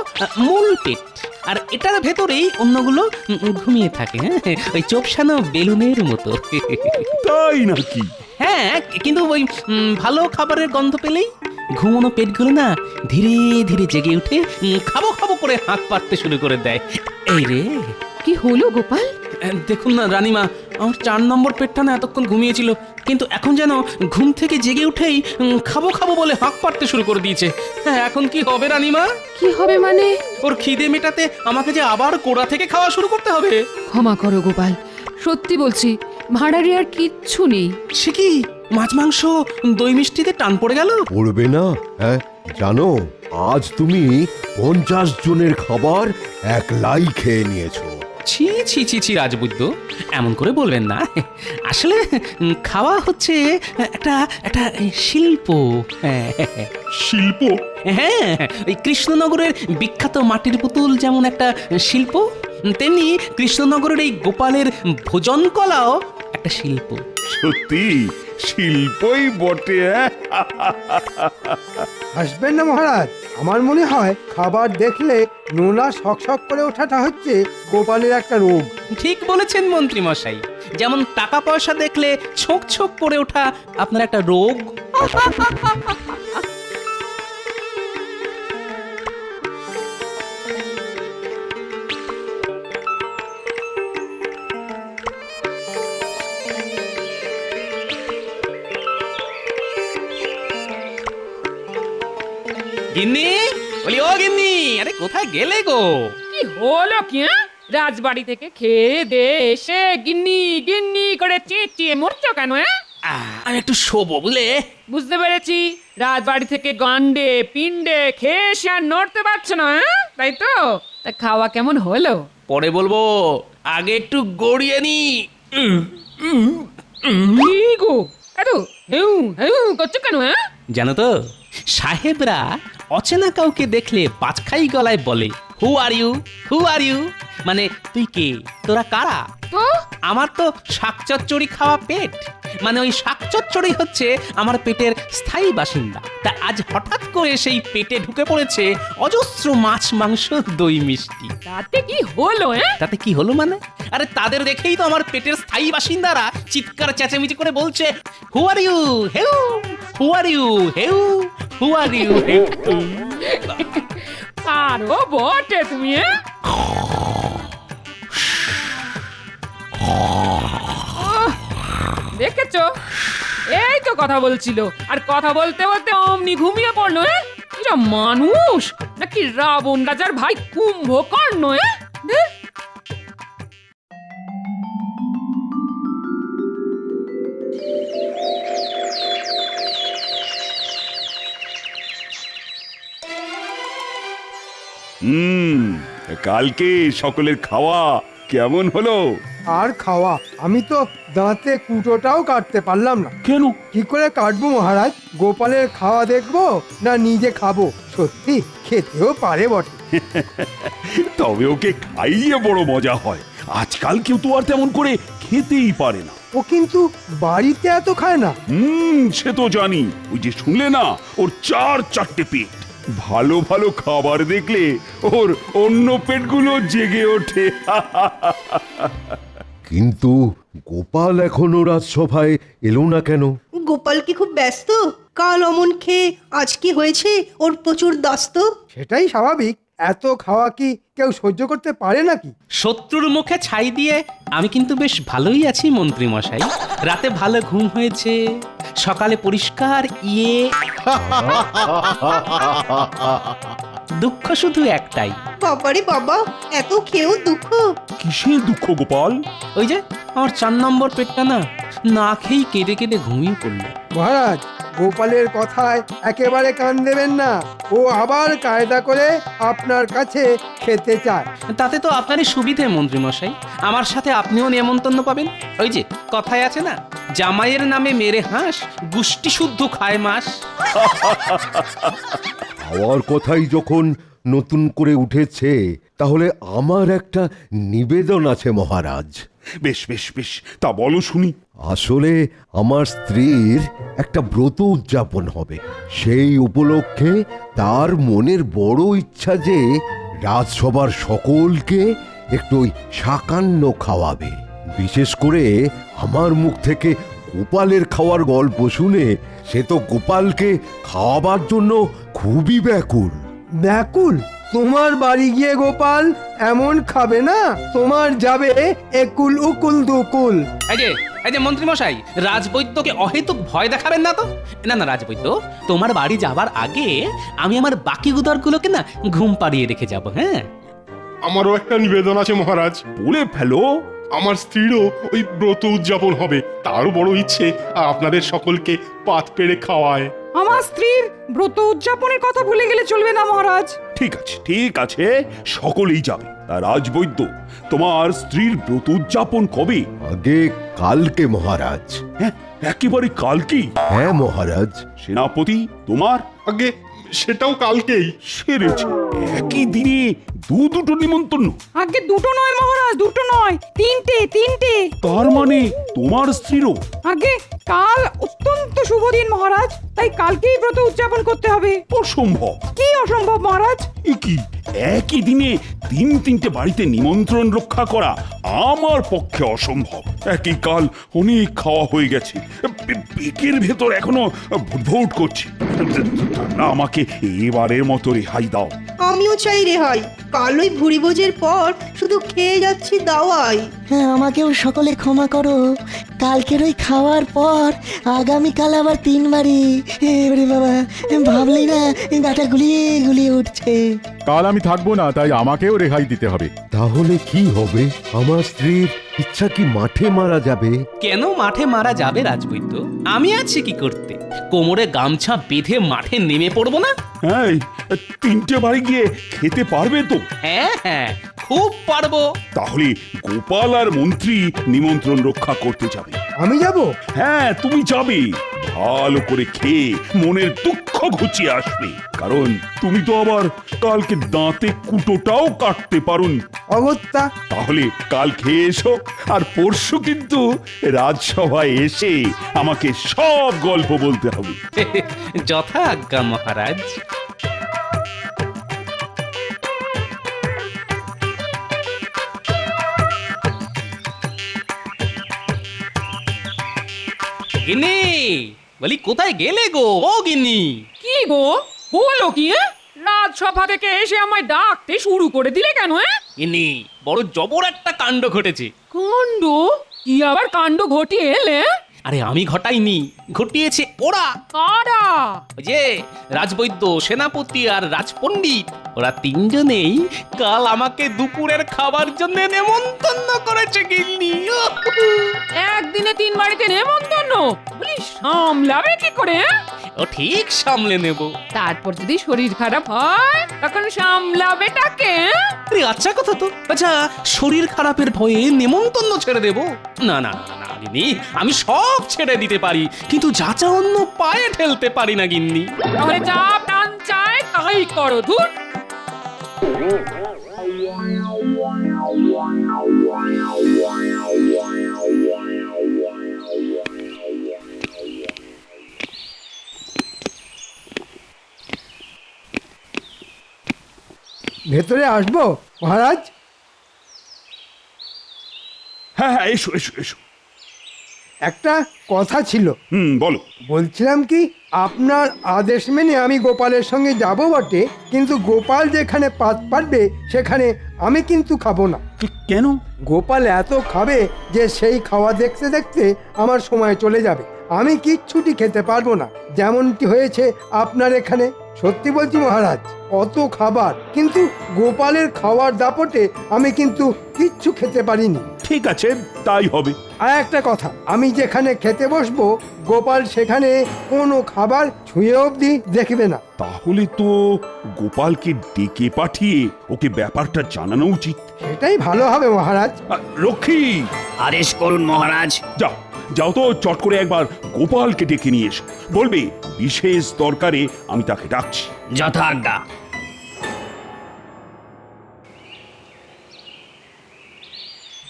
মূল পেট, আর এটার ভেতরেই অন্যগুলো ঘুমিয়ে থাকে। হ্যাঁ, ওই চোপসানো বেলুনের মতো। তাই নাকি? হ্যাঁ, কিন্তু ওই ভালো খাবারের গন্ধ পেলেই ঘুমোনো পেটগুলো না ধীরে ধীরে জেগে উঠে খাবো খাবো করে হাঁক পাততে শুরু করে দেয়। এই রে, কি হলো গোপাল? দেখুন না রানীমা, আমার 4 নম্বর পেটটা না এতক্ষণ ঘুমিয়েছিল, কিন্তু এখন যেন ঘুম থেকে জেগে উঠেই খাবো খাবো বলে হাঁক পাড়তে শুরু করে দিয়েছে। হ্যাঁ, এখন কি হবে রানীমা? কি হবে মানে? ওর খিদে মেটাতে আমাকে যে আবার কোড়া থেকে খাওয়া শুরু করতে হবে। ক্ষমা করো গোপাল, সত্যি বলছি ভাঁড়ারে আর কিচ্ছু নেই। সে কি, মাছ মাংস দই মিষ্টিতে টান পড়ে গেল? পড়বে না? হ্যাঁ, জানো আজ তুমি 50 জনের খাবার একলাই খেয়ে নিয়েছো। ছি ছি ছি ছি রাজবৈদ্য, এমন করে বলবেন না। আসলে খাওয়া হচ্ছে একটা একটা শিল্প। শিল্প? হ্যাঁ, ওই কৃষ্ণনগরের বিখ্যাত মাটির পুতুল যেমন একটা শিল্প, তেমনি কৃষ্ণনগরের এই গোপালের ভোজন কলাও একটা শিল্প। সত্যি শিল্পই বটে। হাসবেন না মহারাজ, আমার মনে হয় খাবার দেখলে নোনা শক করে ওঠাটা হচ্ছে গোপালের একটা রোগ। ঠিক বলেছেন মন্ত্রী মশাই, যেমন টাকা পয়সা দেখলে ছোক ছোক করে ওঠা আপনার একটা রোগ। গিন্নি, বলি ও গিন্নি, আরে কোথায় গেলে গো? কি হলো কি? রাজবাড়ি থেকে খেয়ে দে এসে গিন্নি গিন্নি করে চেঁচিয়ে মরছো কেন? আমি একটু শোবো বুঝলে। বুঝতে পেরেছি, রাজবাড়ি থেকে গন্ডে পিণ্ডে খেয়ে এসে আর নড়তে পারছো না, তাই তো? তা খাওয়া কেমন হলো? পরে বলবো, আগে একটু গড়িয়ে নি। কি গো এত হেউ হেউ করছো কেন? জানো তো, সাহেবরা অচেনা কাউকে দেখলে পাঁচখাই গলায় বলে, হু are you, who are you, মানে তুই কে, তোরা কারা? তো আমার তো শাকচচ্চড়ি খাওয়া পেট, মানে ওই শাকচচ্চড়ি হচ্ছে আমার পেটের স্থায়ী বাসিন্দা। তা আজ হঠাৎ করে সেই পেটে ঢুকে পড়েছে অজস্র মাছ মাংস দই মিষ্টি। তাতে কি হলো? তাতে কি হলো মানে? আরে তাদের দেখেই তো আমার পেটের স্থায়ী বাসিন্দারা চিৎকার চেঁচামেচি করে বলছে, who are you hey, who are you hey, who are you hey. আরো বটে তুমি। দেখেছো, এই তো কথা বলছিল, আর কথা বলতে বলতে অমনি ঘুমিয়ে পড়লো। এরা মানুষ নাকি রাবণ রাজার ভাই কুম্ভকর্ণ? কালকে সকলের খাওয়া কেমন হলো? আর খাওয়া, আমি তো দাঁতে কুটোটাও কাটতে পারলাম না। কেন? কি করে কাটবো মহারাজ? গোপালের খাওয়া দেখবো না নিজে খাবো? সত্যি খেতেও পারে বটে। তবে ওকে খাইয়ে বড় মজা হয়। আজকাল কেউ তো আর তেমন করে খেতেই পারে না। ও কিন্তু বাড়িতে এত খায় না। সে তো জানি। ওই যে শুনলে না, ওর 4-4টে পেট। ভালো ভালো খাবার দেখলে ওর অন্য পেটগুলো জেগে ওঠে। কিন্তু গোপাল এখনো রাজসভায় এলো না কেন? গোপাল কি খুব ব্যস্ত? কাল অমন খেয়ে আজ কি হয়েছে ওর প্রচুর দাস্ত। সেটাই স্বাভাবিক। এত খাওয়া কি কেউ সহ্য করতে পারে নাকি? শত্রুর মুখে ছাই দিয়ে আমি কিন্তু বেশ ভালোই আছি মন্ত্রী মশাই। রাতে ভালো ঘুম হয়েছে, সকালে পরিষ্কার দুঃখ শুধু একটাই। বাবারে বাবা, এত খেয়েও দুঃখ? কিসের দুঃখ গোপাল? ওই যে আমার 4 নম্বর পেটটা না খেয়েই কেঁদে কেঁদে ঘুমিয়ে পড়লো। মহারাজ, গোপালের কথায় একেবারে কান দেবেন না। ও আবার কায়দা করে আপনার কাছে খেতে চায়। তাতে তো আপনারই সুবিধে মন্ত্রী মশাই, আমার সাথে আপনিও নিমন্ত্রণ পাবেন। ওই যে কথায় আছে না, জামাইয়ের নামে মেরে হাঁস, গুষ্টি শুদ্ধ খায় মাস। খাওয়ার কথাই যখন নতুন করে উঠেছে, তাহলে আমার একটা নিবেদন আছে মহারাজ। বেশ বেশ বেশ, তা বলো শুনি। আসলে আমার স্ত্রীর একটা ব্রত উদযাপন হবে। সেই উপলক্ষে তার মনের বড় ইচ্ছা যে রাজসভার সকলকে একটু ওই শাকান্ন খাওয়াবে। বিশেষ করে আমার মুখ থেকে গোপালের খাওয়ার গল্প শুনে সে তো গোপালকে খাওয়াবার জন্য খুবই ব্যাকুল। ব্যাকুল? তোমার বাড়ি গিয়ে গোপাল এমন খাবে না তোমার যাবে একুল উকুল দুকুল। এই যে মন্ত্রী মশাই, রাজবৈদ্যকে অহেতুক ভয় দেখাবেন না তো। না না রাজবৈদ্য, তোমার বাড়ি যাবার আগে আমি আমার বাকি গুদরগুলোকে না ঘুম পাড়িয়ে রেখে যাব। হ্যাঁ, আমারও একটা নিবেদন আছে মহারাজ। বলে ফেলো। আমার স্ত্রীরও ওই ব্রত উদযাপন হবে, তারও বড় ইচ্ছে আপনাদের সকলকে পাত পেড়ে খাওয়ায়। আমার স্ত্রীর ব্রত উদযাপনের কথা ভুলে গেলে চলবে না মহারাজ। ঠিক আছে, ঠিক আছে, সকলেই যাবে। তা রাজবৈদ্য, তোমার স্ত্রীর ব্রত উদযাপন কবে? আগে কালকে মহারাজ। হ্যাঁ, একেবারে কালকেই? হ্যাঁ মহারাজ। সেনাপতি তোমার? আগে সেটাও কালকেই। সেরেছে, একই দিনে দুটো নিমন্ত্রণ। আগে দুটো নয় মহারাজ, দুটো নয়, তিনটে। তার মানে তোমার স্ত্রীরও? আগে কাল অত্যন্ত শুভ দিন মহারাজ, তাই কালকেই ব্রত উদযাপন করতে হবে। অসম্ভব। কি অসম্ভব মহারাজ? কি একই দিনে তিনটে বাড়িতে নিমন্ত্রণ রক্ষা করা আমার পক্ষে অসম্ভব। একই কাল অনেক খাওয়া হয়ে গেছে, পেটের ভেতর এখনো ভুটভুট করছে। না, আমাকে এবারের মতো রেহাই দাও। আমিও চাই রেহাই। কাল ওই ভুরিভোজের পর শুধু খেয়ে যাচ্ছি দাওয়াই। হ্যাঁ, আমাকেও সকলে ক্ষমা করো। কালকের ওই খাওয়ার পর আগামীকাল আবার 3 বাড়ি। এবারে বাবা, ভাবলেই না গাটা গুলিয়ে গুলিয়ে উঠছে। কাল আমি থাকবো না, তাই আমাকেও রেহাই দিতে হবে। তাহলে কি হবে? আমার স্ত্রীর ইচ্ছা কি মাঠে মারা যাবে? কেন মাঠে মারা যাবে রাজবৈদ্য? আমি আছি কি করতে? কোমরে গামছা বেঁধে মাঠে নেমে পড়বো না? হ্যাঁ, 3টে বাড়ি গিয়ে খেতে পারবে তো? হ্যাঁ, খুব পারবো। তাহলে গোপাল আর মন্ত্রী নিমন্ত্রণ রক্ষা করতে যাবে। আমি যাব? হ্যাঁ, তুমি যাবে। ভালো করে খেয়ে মনের দুঃখ ঘুচিয়ে আসবে, কারণ তুমি তো আবার কালকে দাঁতে কুটোটাও কাটতে পারোনি। অগত্যা। তাহলে কাল খেয়ে এসো, আর পরশু কিন্তু রাজসভায় এসে আমাকে সব গল্প বলতে হবে। যথা আজ্ঞা মহারাজ। গিন্নি, বলি কোথায় গেলে গো? ও গিন্নি। কি গো, হলো কি? রাজসভা থেকে এসে আমায় ডাকতে শুরু করে দিলে কেন? গিন্নি, বড় জবর একটা কাণ্ড ঘটেছে। কাণ্ড? কি আবার কাণ্ড ঘটিয়ে এলে? আরে আমি ঘটাইনি, ঘটিয়েছে ওরা। কারা? ওই যে রাজবৈদ্য, সেনাপতি আর রাজপণ্ডিত, ওরা 3 জনেই কাল আমাকে দুপুরের খাবার জন্য নেমন্তন্ন করেছে গিন্নি। একদিনে 3 বাড়িতে নেমন্তন্ন? বলি সামলাবে কি করে? ও ঠিক সামলে নেব। তারপর যদি শরীর খারাপ হয় তখন সামলাবেটাকে? আরে আচ্ছা কথা তো। আচ্ছা, শরীর খারাপের ভয়ে নেমন্তন্ন ছেড়ে দেব? না না না না গিন্নি, আমি সব ছেড়ে দিতে পারি, কিন্তু যাচা অন্য পায়ে ঠেলতে পারি না গিন্নি। তাহলে যা প্রাণ চায় তাই করো। ধুর। ভেতরে আসবো মহারাজ? হ্যাঁ, এসো এসো এসো। একটা কথা ছিল। বলো। বলছিলাম কি, আপনার আদেশ মেনে আমি গোপালের সঙ্গে যাব বটে, কিন্তু গোপাল যেখানে পাত পারবে সেখানে আমি কিন্তু খাবো না। কেন? গোপাল এত খাবে যে সেই খাওয়া দেখতে দেখতে আমার সময় চলে যাবে। আমি কিচ্ছুটি খেতে পারবো না, যেমনটি হয়েছে আপনার এখানে। সত্যি বলছি মহারাজ, অত খাবার, কিন্তু গোপালের খাওয়ার দাপটে আমি কিন্তু কিচ্ছু খেতে পারিনি। ঠিক আছে, তাই হবে। আর একটা কথা, আমি যেখানে খেতে বসবো গোপাল সেখানে কোনো খাবার ছুঁয়ে অবধি দেখবে না। তাহলে তো গোপালকে ডেকে পাঠিয়ে ওকে ব্যাপারটা জানানো উচিত। সেটাই ভালো হবে মহারাজ। রক্ষী, আদেশ করুন মহারাজ। যাও যাও তো, চট করে একবার গোপালকে ডেকে নিয়ে এসো। বলবে বিশেষ দরকারে আমি তাকে ডাকছি। যথা আজ্ঞা।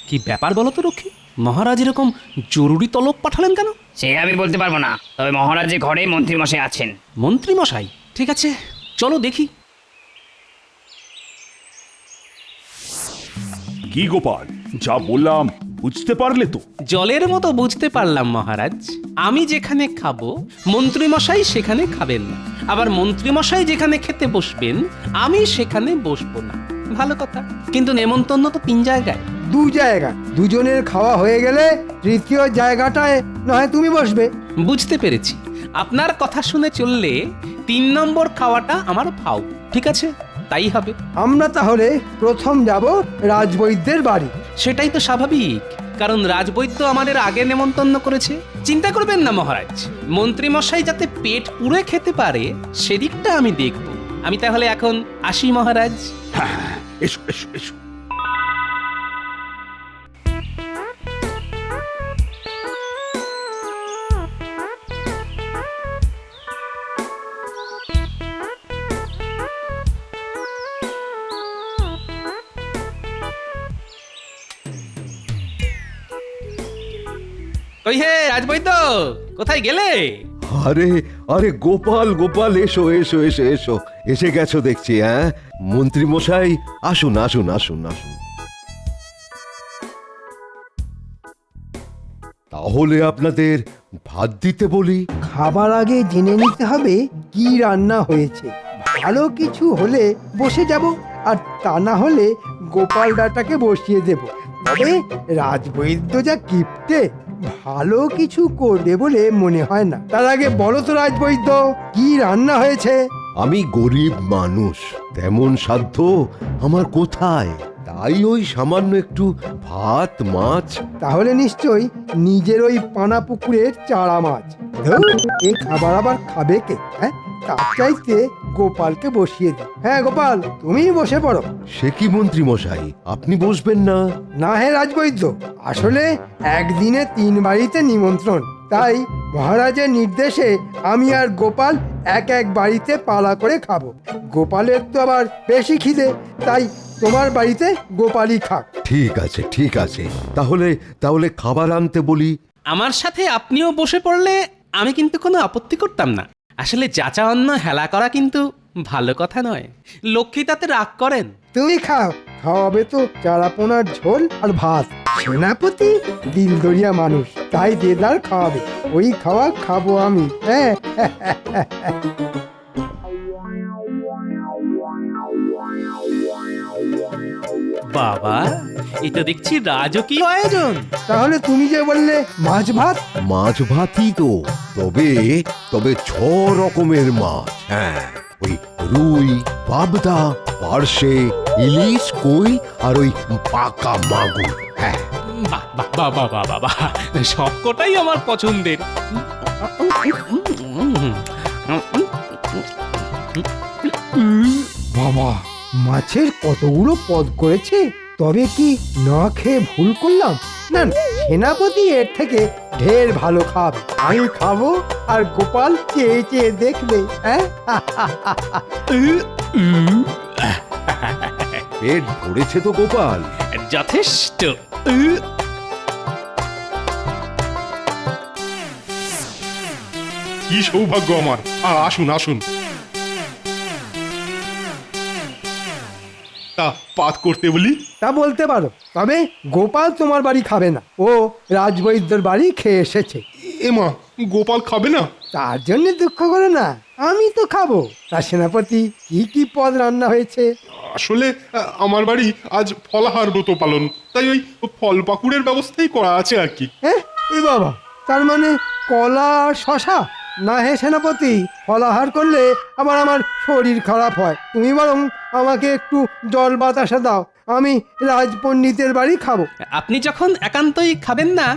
কি ব্যাপার বলো তো রক্ষী? মহারাজ এরকম জরুরি তলব পাঠালেন কেন? সে আমি বলতে পারবো না, তবে মহারাজের ঘরে মন্ত্রী মশাই আছেন। মন্ত্রী মশাই? ঠিক আছে, চলো দেখি। কি গোপাল, যা বললাম বুঝতে পারলে তো? জলের মতো বুঝতে পারলাম মহারাজ। আমি যেখানে খাবো মন্ত্রী মশাই সেখানে খাবেন না, আবার মন্ত্রী মশাই যেখানে খেতে বসবেন আমি সেখানে বসবো না। ভালো কথা, কিন্তু নেমন্তন্ন তো 3 জায়গায়। 2 জায়গা, দুজনের খাওয়া হয়ে গেলে তৃতীয় জায়গাটায় নয় তুমি বসবে। বুঝতে পেরেছি, আপনার কথা শুনে চললে 3 নম্বর খাওয়াটা আমার ফাও। ঠিক আছে, তাই হবে। আমরা তাহলে প্রথম যাব রাজবৈদ্যের বাড়ি। সেটাই তো স্বাভাবিক, কারণ রাজবৈদ্য আমাদের আগে নেমন্তন্ন করেছে। চিন্তা করবেন না মহারাজ, মন্ত্রী মশাই যাতে পেট পুরে খেতে পারে সেদিকটা আমি দেখব। আমি তাহলে এখন আসি মহারাজ। হ্যাঁ, এসো এসো এসো। ওই হে রাজবৈদ্য, কোথায় গেলে? আরে আরে গোপাল গোপাল, এসো এসো এসো এসো, এসে গেছো দেখছি। হ্যাঁ মন্ত্রী মশাই, আসুন আসুন আসুন আসুন। তাহলে আপনাদের ভাত দিতে বলি। খাবার আগে জেনে নিতে হবে কি রান্না হয়েছে। ভালো কিছু হলে বসে যাব, আর তা না হলে গোপাল ডাটাকে বসিয়ে দেব। তবে রাজবৈদ্য যা কিপ্টে, ভালো কিছু করবে বলে মনে হয় না। তার আগে বলো তো রাজবৈদ্য, কি রান্না হয়েছে? আমি গরিব মানুষ, তেমন সাধ্য আমার কোথায়, তাই ওই সামান্য একটু ভাত মাছ। তাহলে নিশ্চয়ই নিজের ওই পানা পুকুরের চারা মাছ। ধুর, এ খাবার আবার খাবে কে? হ্যাঁ, তার চাইতে গোপালকে বসিয়ে দিই। হ্যাঁ গোপাল, তুমিই বসে পড়ো। সে কি মন্ত্রী মশাই, আপনি বসবেন না? না হে রাজবৈদ্য, আসলে একদিনে 3 বাড়িতে নিমন্ত্রণ, তাই মহারাজের নির্দেশে আমি আর গোপাল এক এক বাড়িতে পালা করে খাবো। গোপালের তো আবার বেশি খিদে, তাই তোমার বাড়িতে গোপালই খাক। ঠিক আছে ঠিক আছে, তাহলে তাহলে খাবার আনতে বলি। আমার সাথে আপনিও বসে পড়লে আমি কিন্তু কোনো আপত্তি করতাম না। আসলে যাচা অন্ন হেলা করা কিন্তু ভালো কথা নয়, লক্ষ্মী তাতে রাগ করেন। তুমি খাও, খাওয়াবে তো চারাপোনার ঝোল আর ভাত। সেনাপতি দিলদরিয়া মানুষ, তাই দেদার খাওয়াবে। ওই খাওয়া খাবো আমি। হ্যাঁ বাবা, এটা দেখছি রাজকীয় আয়োজন। তাহলে তুমি যে বললে মাছ ভাত? মাছ ভাতই তো, তবে তবে 6 রকমের মাছ। হ্যাঁ, ওই রুই, পাবদা, পার্শে, ইলিশ, কই আর ওই পাকা মাগুর। হ্যাঁ, বাহ বাহ বাহ বাহ বাহ বাহ বাহ, সবকটাই আমার পছন্দের। বাবা, মাছের কতগুলো পদ করেছে। তবে কি না খেয়ে ভুল করলাম? না না, সেনাপতি এর থেকে ঢের ভালো খাবে। আমি খাবো আর গোপাল চেয়ে চেয়ে দেখবে। হ্যাঁ, পেট ভরেছে তো গোপাল? যথেষ্ট। কি সৌভাগ্য আমার। আসুন আসুন। তা পাত করতে বলি? তা বলতে পারো, তবে গোপাল তোমার বাড়ি খাবে না। ও রাজবৈদ্যর বাড়ি খেয়ে এসেছে। এমা, গোপাল খাবে না? তার জন্য দুঃখ করো না, আমি তো খাবো। তা সেনাপতি, কি কি পদ রান্না হয়েছে? আসলে আমার বাড়ি আজ ফলাহার ব্রত পালন, তাই ওই ফল পাকুড়ের ব্যবস্থাই করা আছে আর কি। হ্যাঁ, এ বাবা, তার মানে কলা আর শশা? না হে সেনাপতি, ফলাহার করলে আবার আমার শরীর খারাপ হয়। তুমি বরং আমাকে একটু জল বাতাসা দাও, আমি রাজপণ্ডিতের বাড়ি খাবো। আপনি যখন একান্তই খাবেন না,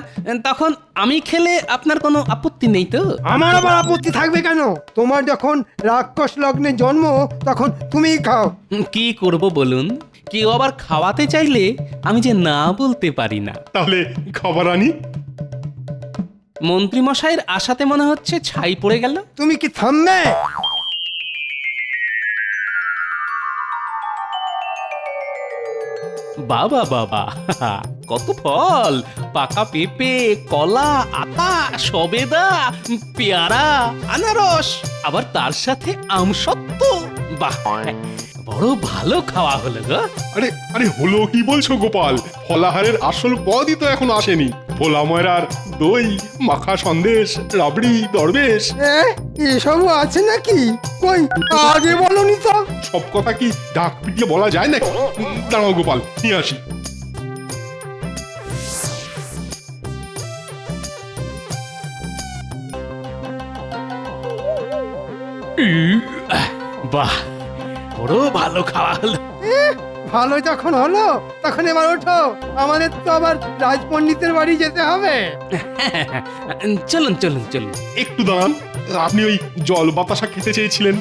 তখন আমি খেলে আপনার কোনো আপত্তি নেই তো? আমার আবার আপত্তি থাকবে কেন? তোমার যখন রাক্ষস লগ্নে জন্ম, তখন তুমিই খাও। কি করব বলুন, কেউ আবার খাওয়াতে চাইলে আমি যে না বলতে পারি না। তাহলে খাবার আনি। মন্ত্রী মশাইয়ের আশাতে মনে হচ্ছে ছাই পড়ে গেল। তুমি কি থামবে? বাবা বাবা, কত ফল! পাকা পেঁপে, কলা, আতা, সবেদা, পেয়ারা, আনারস, আবার তার সাথে আমসত্ত্ব। বাহ, বড় ভালো খাওয়া হলো গো। আরে আরে, হলো কি বলছো গোপাল? ফলাহারের আসল পদই তো এখন আসেনি। ভোলা ময়রার দই মাখা সন্দেশ রাবড়ি দরবেশ। এসবও আছে নাকি? কই আগে বলনি তো। সব কথা কি ডাক পিটিয়ে বলা যায় না? দাঁড়াও গোপাল, নিয়ে আসি। বাহ, বড় ভালো খাওয়া হলো। ভালো যখন হলো তখন এবার ওঠো, আমাদের তো আবার রাজপণ্ডিতের বাড়ি যেতে হবে। চলুন চলুন চলুন। একটু দাঁড়ান, আপনি ওই জল বাতাসা খেতে চেয়েছিলেন।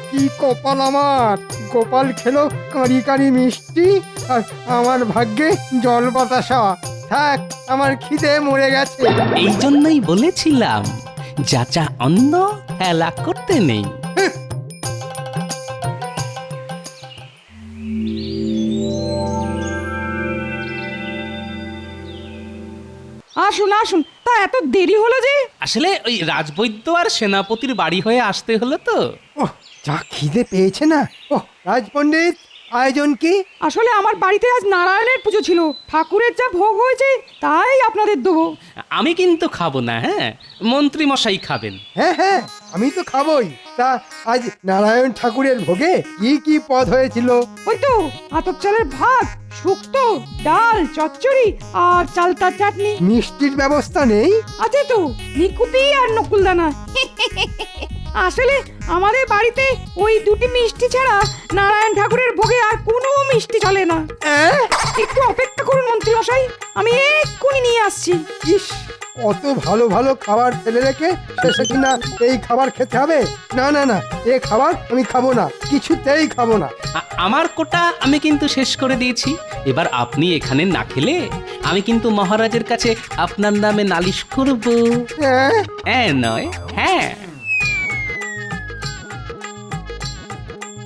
কি কপাল আমার, গোপাল খেলো কাঁড়ি কাঁড়ি মিষ্টি আর আমার ভাগ্যে জল বাতাসা। থাক, আমার খিদে মরে গেছে। এই জন্যই বলেছিলাম যাচা অন্ন হেলা করতে নেই। আসুন আসুন, তা এত দেরি হলো যে? আসলে ওই রাজবৈদ্য আর সেনাপতির বাড়ি হয়ে আসতে হলো তো। যা খিদে পেয়েছে না। রাজপণ্ডিত, আয়োজন কি? আসলে আমার বাড়িতে আজ নারায়ণের পুজো ছিল, ঠাকুরের যা ভোগ হয়েছে তাই আপনাদের দেবো। আমি কিন্তু খাবো না, হ্যাঁ, মন্ত্রী মশাই খাবেন। হ্যাঁ হ্যাঁ, আমি তো খাবই। তা আজ নারায়ণ ঠাকুরের ভোগে কি কি পদ হয়েছিল? ওই তো আতপ চালের ভাত, শুক্তো, ডাল, চচ্চড়ি আর চালতার চাটনি। মিষ্টির ব্যবস্থা নেই? আছে তো, নিকুতি আর নকুলদানা। আসলে আমাদের বাড়িতে ওই দুটি মিষ্টি ছাড়া নারায়ণ ঠাকুরের ভোগে আর কোনো মিষ্টি চলে না। একটু অপেক্ষা করুন মন্ত্রী মশাই, আমি এক্ষুনি নিয়ে আসছি। ইস, কত ভালো ভালো খাবার ফেলে রেখে শেষে কিনা এই খাবার খেতে হবে? না না না, এই খাবার আমি খাবো না, কিছুতেই খাবো না। আমার কোটা আমি কিন্তু শেষ করে দিয়েছি। এবার আপনি এখানে না খেলে আমি কিন্তু মহারাজের কাছে আপনার নামে নালিশ করব। নয়, হ্যাঁ।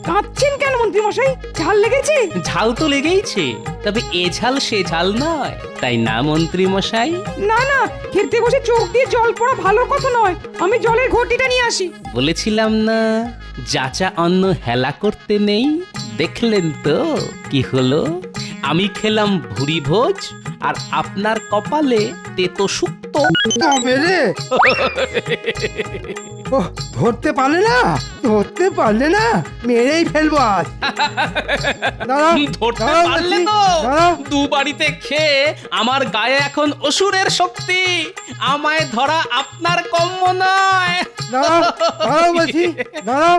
কাঁদছেন কেন মন্ত্রী মশাই? ঝাল লেগেছে? ঝাল তো লেগেইছে, তবে এ ঝাল সে ঝাল নয়, তাই না মন্ত্রী মশাই? না না, খেতে বসে চোখ দিয়ে জল পড়া ভালো কথা নয়। আমি জলের ঘটিটা নিয়ে আসি। বলেছিলাম না যাচা অন্ন হেলা করতে নেই। দেখলেন তো কি হলো? আমি খেলাম ভুরি ভোজ আর আপনার কপালে তেতো শুক্তো। ধরতে পারলে না, ধরতে পারলে না, মেরেই ফেলবো আজ। ধরতে পারলে তো দু বাড়িতে খেয়ে আমার গায়ে এখন অসুরের শক্তি। আমায় ধরা আপনার কম্য নয়। দাঁড়াও বলছি, দাঁড়াও।